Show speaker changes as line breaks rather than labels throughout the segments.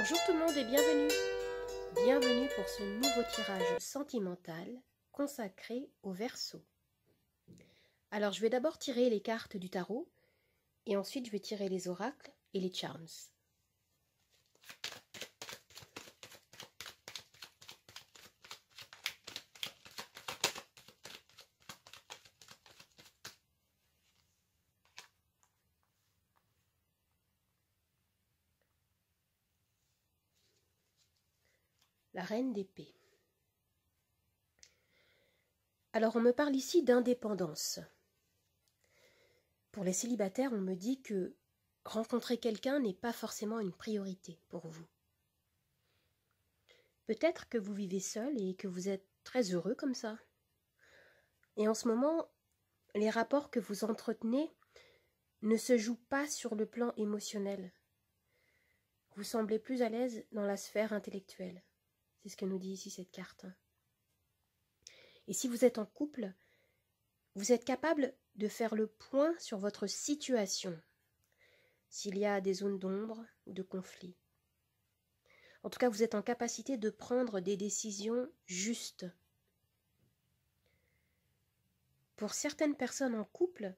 Bonjour tout le monde et bienvenue. Bienvenue pour ce nouveau tirage sentimental consacré au Verseau. Alors je vais d'abord tirer les cartes du tarot et ensuite je vais tirer les oracles et les charms. La reine d'épée. Alors on me parle ici d'indépendance. Pour les célibataires, on me dit que rencontrer quelqu'un n'est pas forcément une priorité pour vous. Peut-être que vous vivez seul et que vous êtes très heureux comme ça. Et en ce moment, les rapports que vous entretenez ne se jouent pas sur le plan émotionnel. Vous semblez plus à l'aise dans la sphère intellectuelle. C'est ce que nous dit ici cette carte. Et si vous êtes en couple, vous êtes capable de faire le point sur votre situation, s'il y a des zones d'ombre ou de conflit. En tout cas, vous êtes en capacité de prendre des décisions justes. Pour certaines personnes en couple,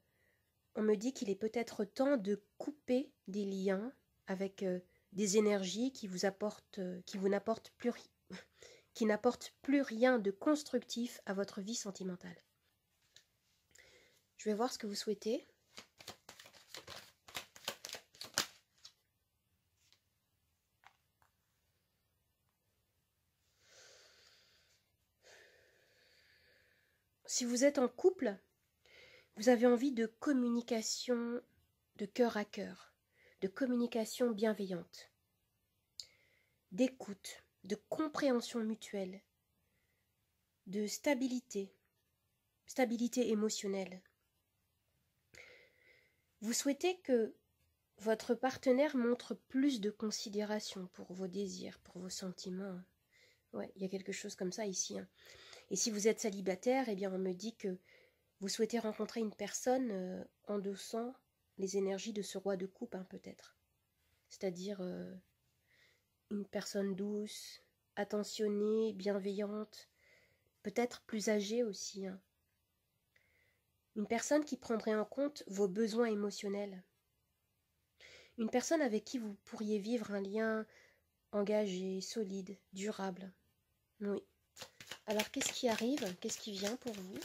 on me dit qu'il est peut-être temps de couper des liens avec des énergies qui n'apportent plus rien de constructif à votre vie sentimentale. Je vais voir ce que vous souhaitez. Si vous êtes en couple, vous avez envie de communication de cœur à cœur, de communication bienveillante, d'écoute, de compréhension mutuelle, de stabilité émotionnelle. Vous souhaitez que votre partenaire montre plus de considération pour vos désirs, pour vos sentiments. Ouais, il y a quelque chose comme ça ici. Et si vous êtes célibataire, eh bien on me dit que vous souhaitez rencontrer une personne endossant les énergies de ce roi de coupe, peut-être. C'est-à-dire une personne douce, attentionnée, bienveillante, peut-être plus âgée aussi. Une personne qui prendrait en compte vos besoins émotionnels. Une personne avec qui vous pourriez vivre un lien engagé, solide, durable. Oui. Alors, qu'est-ce qui arrive? Qu'est-ce qui vient pour vous?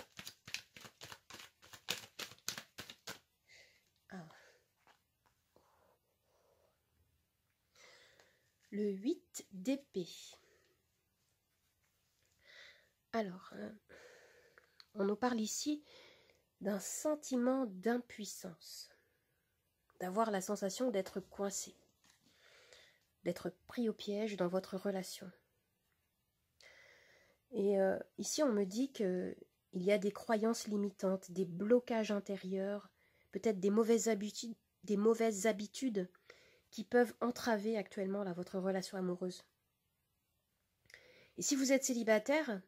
Le 8 d'épée. Alors, on nous parle ici d'un sentiment d'impuissance, d'avoir la sensation d'être coincé, d'être pris au piège dans votre relation. Et ici, on me dit qu'il y a des croyances limitantes, des blocages intérieurs, peut-être des mauvaises habitudes qui peuvent entraver actuellement votre relation amoureuse. Et si vous êtes célibataire,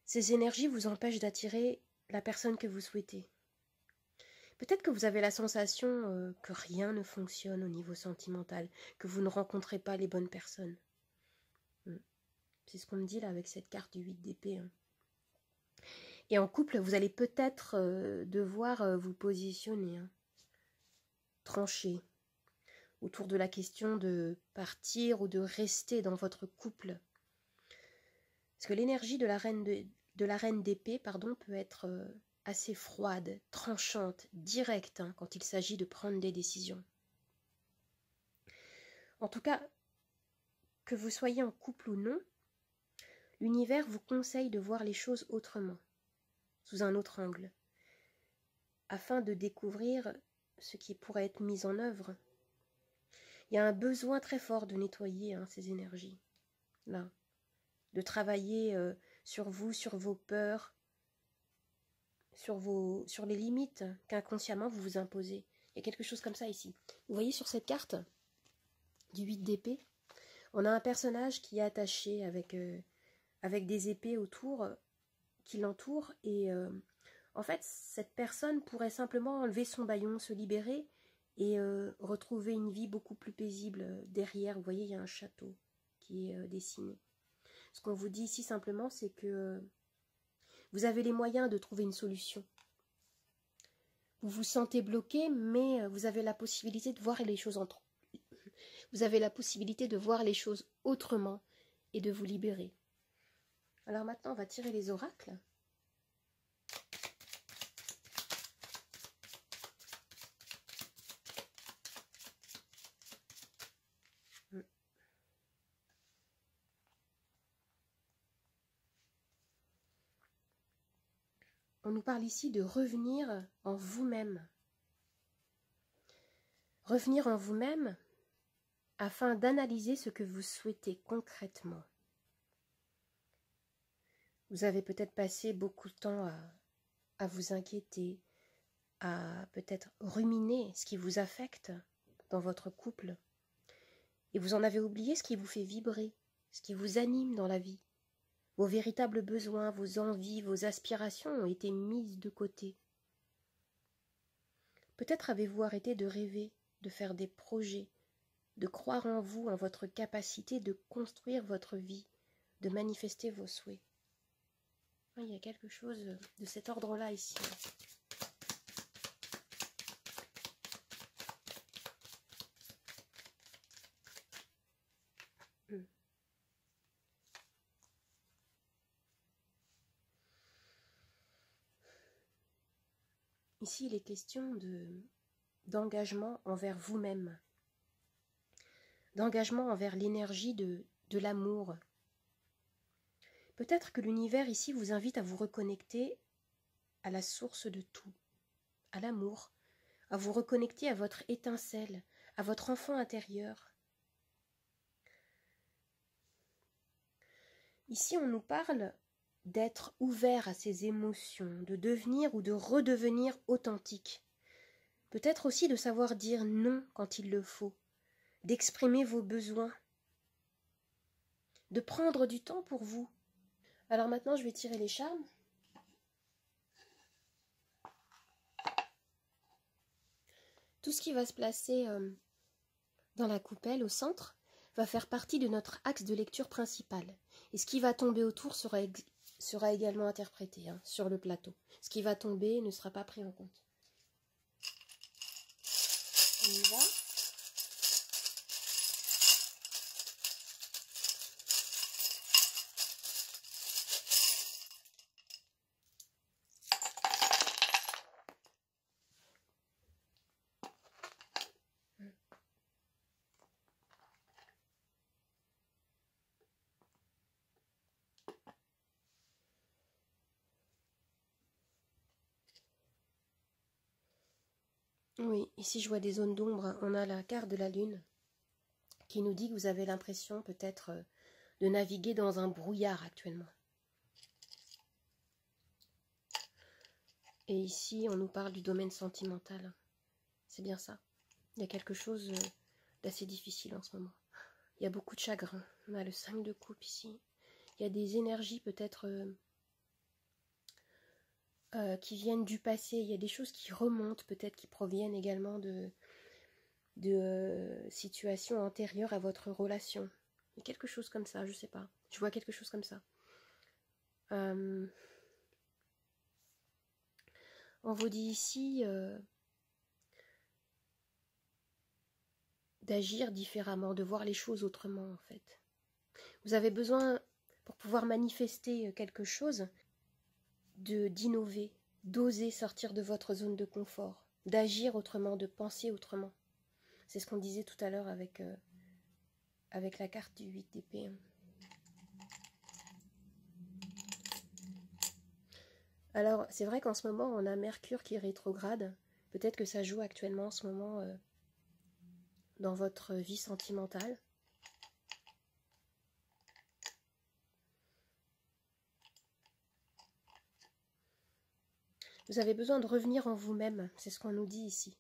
ces énergies vous empêchent d'attirer la personne que vous souhaitez. Peut-être que vous avez la sensation que rien ne fonctionne au niveau sentimental, que vous ne rencontrez pas les bonnes personnes. C'est ce qu'on me dit là avec cette carte du 8 d'épée. Et en couple, vous allez peut-être devoir vous positionner, trancher, autour de la question de partir ou de rester dans votre couple. Parce que l'énergie de la reine d'épée, peut être assez froide, tranchante, directe quand il s'agit de prendre des décisions. En tout cas, que vous soyez en couple ou non, l'univers vous conseille de voir les choses autrement, sous un autre angle, afin de découvrir ce qui pourrait être mis en œuvre. Il y a un besoin très fort de nettoyer ces énergies, là, de travailler sur vous, sur vos peurs, sur les limites qu'inconsciemment vous vous imposez. Il y a quelque chose comme ça ici. Vous voyez sur cette carte du 8 d'épée, on a un personnage qui est attaché avec des épées autour, qui l'entourent, et en fait, cette personne pourrait simplement enlever son bâillon, se libérer, et retrouver une vie beaucoup plus paisible derrière. Vous voyez, il y a un château qui est dessiné. Ce qu'on vous dit ici simplement, c'est que vous avez les moyens de trouver une solution. Vous vous sentez bloqué, mais vous avez la possibilité de voir les choses Vous avez la possibilité de voir les choses autrement et de vous libérer. Alors maintenant, on va tirer les oracles. On nous parle ici de revenir en vous-même. Revenir en vous-même afin d'analyser ce que vous souhaitez concrètement. Vous avez peut-être passé beaucoup de temps à vous inquiéter, à peut-être ruminer ce qui vous affecte dans votre couple. Et vous en avez oublié ce qui vous fait vibrer, ce qui vous anime dans la vie. Vos véritables besoins, vos envies, vos aspirations ont été mises de côté. Peut-être avez-vous arrêté de rêver, de faire des projets, de croire en vous, en votre capacité de construire votre vie, de manifester vos souhaits. Il y a quelque chose de cet ordre-là ici. Ici, il est question d'engagement envers vous-même, d'engagement envers l'énergie de l'amour. Peut-être que l'univers ici vous invite à vous reconnecter à la source de tout, à l'amour, à vous reconnecter à votre étincelle, à votre enfant intérieur. Ici, on nous parle d'être ouvert à ses émotions, de devenir ou de redevenir authentique. Peut-être aussi de savoir dire non quand il le faut, d'exprimer vos besoins, de prendre du temps pour vous. Alors maintenant, je vais tirer les charmes. Tout ce qui va se placer dans la coupelle, au centre, va faire partie de notre axe de lecture principal. Et ce qui va tomber autour sera également interprété sur le plateau. Ce qui va tomber ne sera pas pris en compte. On y va. Oui, ici je vois des zones d'ombre. On a la carte de la Lune qui nous dit que vous avez l'impression peut-être de naviguer dans un brouillard actuellement. Et ici, on nous parle du domaine sentimental. C'est bien ça. Il y a quelque chose d'assez difficile en ce moment. Il y a beaucoup de chagrin. On a le 5 de coupe ici. Il y a des énergies peut-être qui viennent du passé. Il y a des choses qui remontent, peut-être qui proviennent également de situations antérieures à votre relation. Il y a quelque chose comme ça, je sais pas. Je vois quelque chose comme ça. On vous dit ici d'agir différemment, de voir les choses autrement en fait. Vous avez besoin, pour pouvoir manifester quelque chose, d'innover, d'oser sortir de votre zone de confort, d'agir autrement, de penser autrement. C'est ce qu'on disait tout à l'heure avec la carte du 8 d'épée. Alors, c'est vrai qu'en ce moment, on a Mercure qui est rétrograde. Peut-être que ça joue actuellement en ce moment dans votre vie sentimentale. Vous avez besoin de revenir en vous-même, c'est ce qu'on nous dit ici.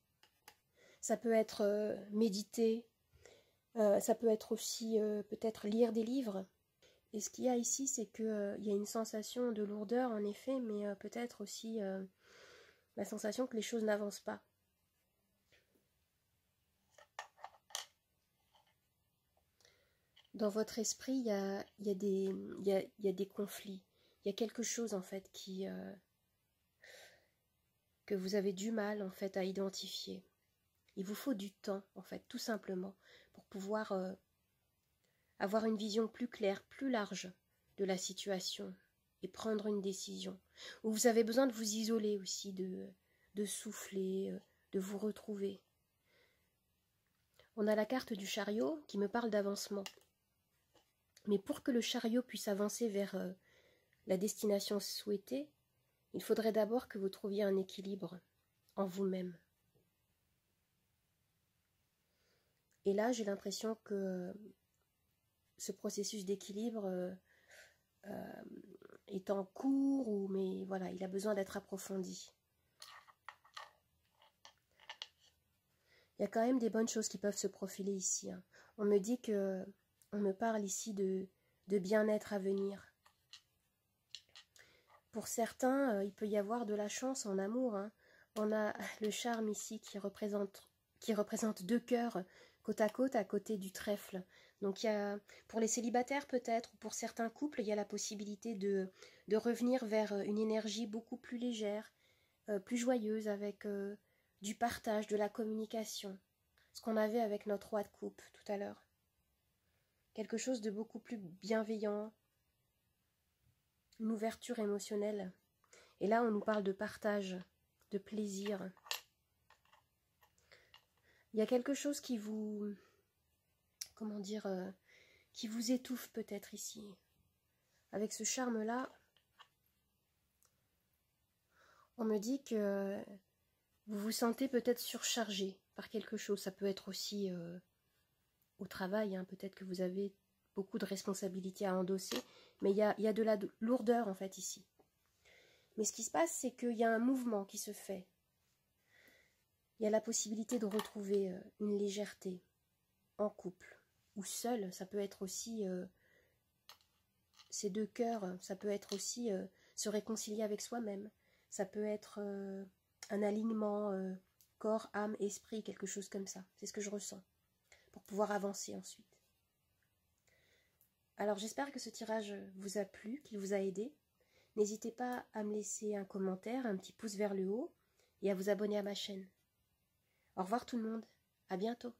Ça peut être méditer, ça peut être aussi peut-être lire des livres. Et ce qu'il y a ici, c'est qu'il y a une sensation de lourdeur en effet, mais peut-être aussi la sensation que les choses n'avancent pas. Dans votre esprit, il y a des conflits. Il y a quelque chose en fait que vous avez du mal en fait à identifier. Il vous faut du temps en fait, tout simplement, pour pouvoir avoir une vision plus claire, plus large de la situation et prendre une décision. Ou vous avez besoin de vous isoler aussi, de souffler, de vous retrouver. On a la carte du chariot qui me parle d'avancement. Mais pour que le chariot puisse avancer vers la destination souhaitée, il faudrait d'abord que vous trouviez un équilibre en vous-même. Et là, j'ai l'impression que ce processus d'équilibre est en cours, mais voilà, il a besoin d'être approfondi. Il y a quand même des bonnes choses qui peuvent se profiler ici. Hein. On me dit que, on me parle ici de bien-être à venir. Pour certains, il peut y avoir de la chance en amour. Hein. On a le charme ici qui représente deux cœurs côte à côté du trèfle. Donc il y a, pour les célibataires peut-être, ou pour certains couples, il y a la possibilité de revenir vers une énergie beaucoup plus légère, plus joyeuse, avec du partage, de la communication. Ce qu'on avait avec notre roi de coupe tout à l'heure. Quelque chose de beaucoup plus bienveillant, une ouverture émotionnelle. Et là, on nous parle de partage, de plaisir. Il y a quelque chose qui vous, comment dire, qui vous étouffe peut-être ici. Avec ce charme-là, on me dit que vous vous sentez peut-être surchargé par quelque chose. Ça peut être aussi au travail, hein. Peut-être que vous avez beaucoup de responsabilités à endosser, mais il y a de la lourdeur en fait ici. Mais ce qui se passe, c'est qu'il y a un mouvement qui se fait. Il y a la possibilité de retrouver une légèreté en couple ou seul. Ça peut être aussi ces deux cœurs, ça peut être aussi se réconcilier avec soi-même. Ça peut être un alignement corps, âme, esprit, quelque chose comme ça. C'est ce que je ressens pour pouvoir avancer ensuite. Alors j'espère que ce tirage vous a plu, qu'il vous a aidé. N'hésitez pas à me laisser un commentaire, un petit pouce vers le haut et à vous abonner à ma chaîne. Au revoir tout le monde, à bientôt.